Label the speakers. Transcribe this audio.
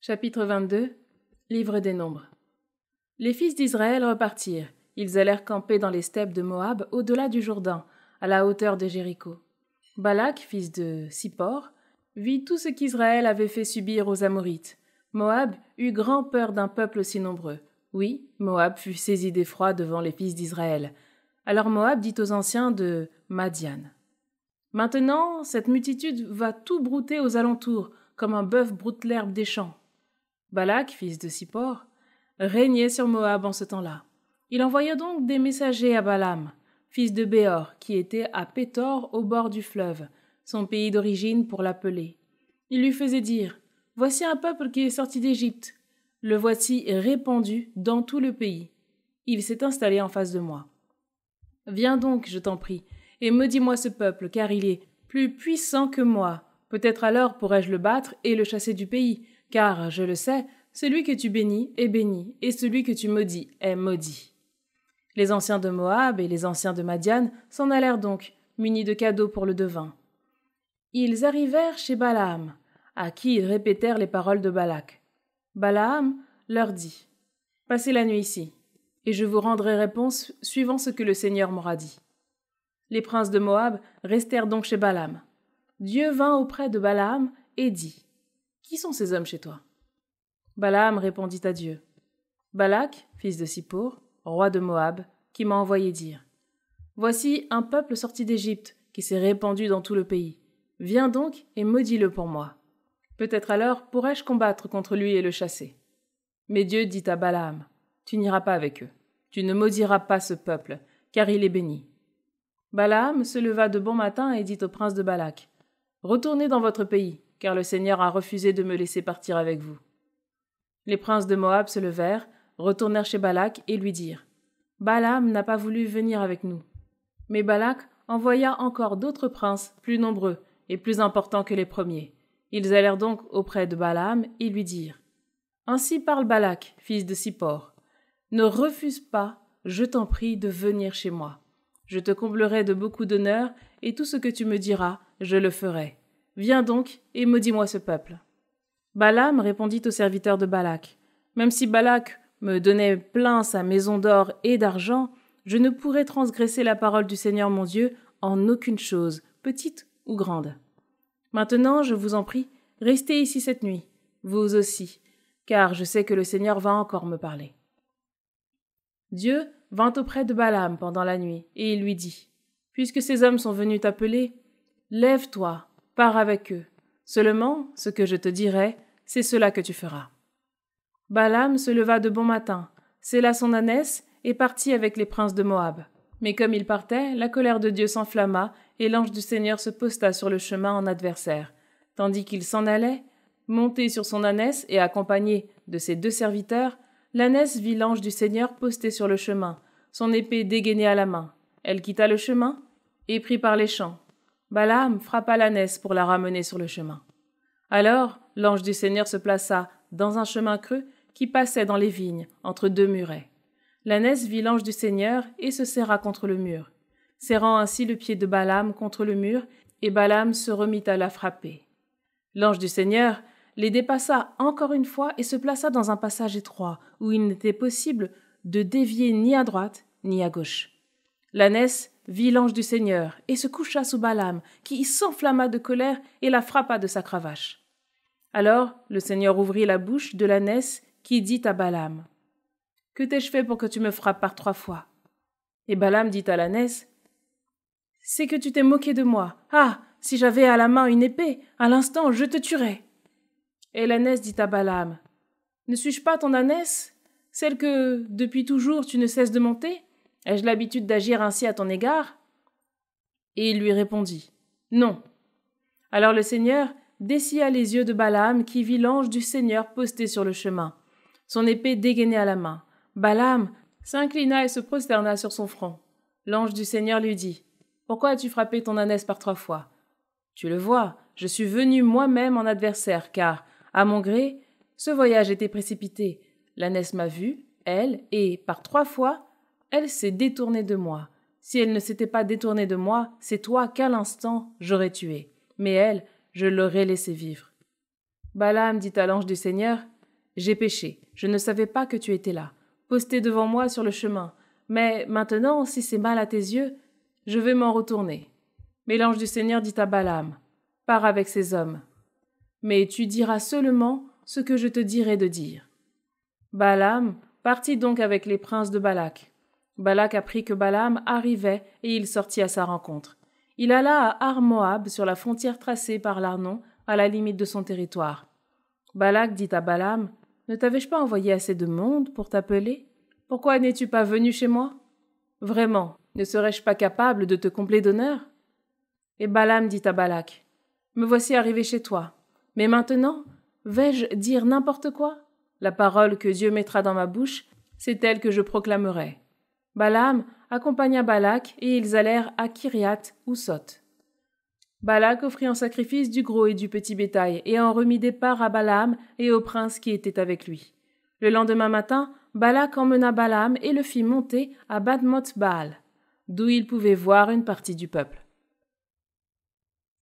Speaker 1: Chapitre 22 Livre des Nombres. Les fils d'Israël repartirent. Ils allèrent camper dans les steppes de Moab, au-delà du Jourdain, à la hauteur de Jéricho. Balak, fils de Sippor, vit tout ce qu'Israël avait fait subir aux Amorites. Moab eut grand peur d'un peuple si nombreux. Oui, Moab fut saisi d'effroi devant les fils d'Israël. Alors Moab dit aux anciens de Madian: « Maintenant, cette multitude va tout brouter aux alentours, comme un bœuf broute l'herbe des champs. » Balak, fils de Sippor, régnait sur Moab en ce temps-là. Il envoya donc des messagers à Balaam, fils de Béor, qui était à Pétor au bord du fleuve, son pays d'origine, pour l'appeler. Il lui faisait dire: « Voici un peuple qui est sorti d'Égypte. Le voici répandu dans tout le pays. Il s'est installé en face de moi. Viens donc, je t'en prie, et maudis-moi ce peuple, car il est plus puissant que moi. Peut-être alors pourrais-je le battre et le chasser du pays, car, je le sais, celui que tu bénis est béni, et celui que tu maudis est maudit. » Les anciens de Moab et les anciens de Madian s'en allèrent donc, munis de cadeaux pour le devin. Ils arrivèrent chez Balaam, à qui ils répétèrent les paroles de Balak. Balaam leur dit: « Passez la nuit ici, et je vous rendrai réponse suivant ce que le Seigneur m'aura dit. » Les princes de Moab restèrent donc chez Balaam. Dieu vint auprès de Balaam et dit: « Qui sont ces hommes chez toi ?» Balaam répondit à Dieu: « Balak, fils de Sippor, roi de Moab, qui m'a envoyé dire: « Voici un peuple sorti d'Égypte qui s'est répandu dans tout le pays. Viens donc et maudis-le pour moi. Peut-être alors pourrais-je combattre contre lui et le chasser. » Mais Dieu dit à Balaam: « Tu n'iras pas avec eux. Tu ne maudiras pas ce peuple, car il est béni. » Balaam se leva de bon matin et dit aux princes de Balak: « Retournez dans votre pays, car le Seigneur a refusé de me laisser partir avec vous. » Les princes de Moab se levèrent, retournèrent chez Balak et lui dirent: « Balaam n'a pas voulu venir avec nous. » Mais Balak envoya encore d'autres princes, plus nombreux et plus importants que les premiers. Ils allèrent donc auprès de Balaam et lui dirent: « Ainsi parle Balak, fils de Sippor. Ne refuse pas, je t'en prie, de venir chez moi. Je te comblerai de beaucoup d'honneur, et tout ce que tu me diras, je le ferai. Viens donc et maudis-moi ce peuple. » Balaam répondit aux serviteurs de Balak: « Même si Balak me donnait plein sa maison d'or et d'argent, je ne pourrais transgresser la parole du Seigneur mon Dieu en aucune chose, petite ou grande. Maintenant, je vous en prie, restez ici cette nuit, vous aussi, car je sais que le Seigneur va encore me parler. » Dieu vint auprès de Balaam pendant la nuit, et il lui dit: « Puisque ces hommes sont venus t'appeler, lève-toi, pars avec eux. Seulement, ce que je te dirai, c'est cela que tu feras. » Balaam se leva de bon matin, sella son ânesse et partit avec les princes de Moab. Mais comme il partait, la colère de Dieu s'enflamma, et l'ange du Seigneur se posta sur le chemin en adversaire. Tandis qu'il s'en allait, monté sur son ânesse et accompagné de ses 2 serviteurs, l'ânesse vit l'ange du Seigneur posté sur le chemin, son épée dégainée à la main. Elle quitta le chemin et prit par les champs. Balaam frappa l'ânesse pour la ramener sur le chemin. Alors l'ange du Seigneur se plaça dans un chemin creux qui passait dans les vignes, entre 2 murets. L'ânesse vit l'ange du Seigneur et se serra contre le mur, serrant ainsi le pied de Balaam contre le mur, et Balaam se remit à la frapper. L'ange du Seigneur les dépassa encore une fois et se plaça dans un passage étroit, où il n'était possible de dévier ni à droite ni à gauche. L'ânesse vit l'ange du Seigneur et se coucha sous Balaam, qui s'enflamma de colère et la frappa de sa cravache. Alors le Seigneur ouvrit la bouche de l'ânesse, qui dit à Balaam: « Que t'ai-je fait pour que tu me frappes par 3 fois ?» Et Balaam dit à l'ânesse: « C'est que tu t'es moqué de moi. Ah, si j'avais à la main une épée, à l'instant je te tuerais. » Et l'ânesse dit à Balaam: « Ne suis-je pas ton ânesse, celle que, depuis toujours, tu ne cesses de monter? Ai-je l'habitude d'agir ainsi à ton égard ?» Et il lui répondit: « Non. » Alors le Seigneur dessilla les yeux de Balaam, qui vit l'ange du Seigneur posté sur le chemin, son épée dégainée à la main. Balaam s'inclina et se prosterna sur son front. L'ange du Seigneur lui dit: « Pourquoi as-tu frappé ton ânesse par 3 fois? Tu le vois, je suis venu moi-même en adversaire, car, à mon gré, ce voyage était précipité. L'ânesse m'a vu, elle, et, par 3 fois, elle s'est détournée de moi. Si elle ne s'était pas détournée de moi, c'est toi qu'à l'instant j'aurais tué. Mais elle, je l'aurais laissée vivre. » Balaam dit à l'ange du Seigneur, « J'ai péché, je ne savais pas que tu étais là, posté devant moi sur le chemin. Mais maintenant, si c'est mal à tes yeux, je vais m'en retourner. » Mais l'ange du Seigneur dit à Balaam, « Pars avec ces hommes. Mais tu diras seulement ce que je te dirai de dire. » Balaam partit donc avec les princes de Balak. Balak apprit que Balaam arrivait et il sortit à sa rencontre. Il alla à Ar-Moab sur la frontière tracée par l'Arnon à la limite de son territoire. Balak dit à Balaam, « Ne t'avais-je pas envoyé assez de monde pour t'appeler? Pourquoi n'es-tu pas venu chez moi? Vraiment, ne serais-je pas capable de te combler d'honneur? » Et Balaam dit à Balak, « Me voici arrivé chez toi. Mais maintenant, vais-je dire n'importe quoi? La parole que Dieu mettra dans ma bouche, c'est elle que je proclamerai. » Balaam accompagna Balak et ils allèrent à Kiriath Hussoth. Balak offrit en sacrifice du gros et du petit bétail et en remit des parts à Balaam et aux princes qui étaient avec lui. Le lendemain matin, Balak emmena Balaam et le fit monter à Badmoth Baal, d'où il pouvait voir une partie du peuple.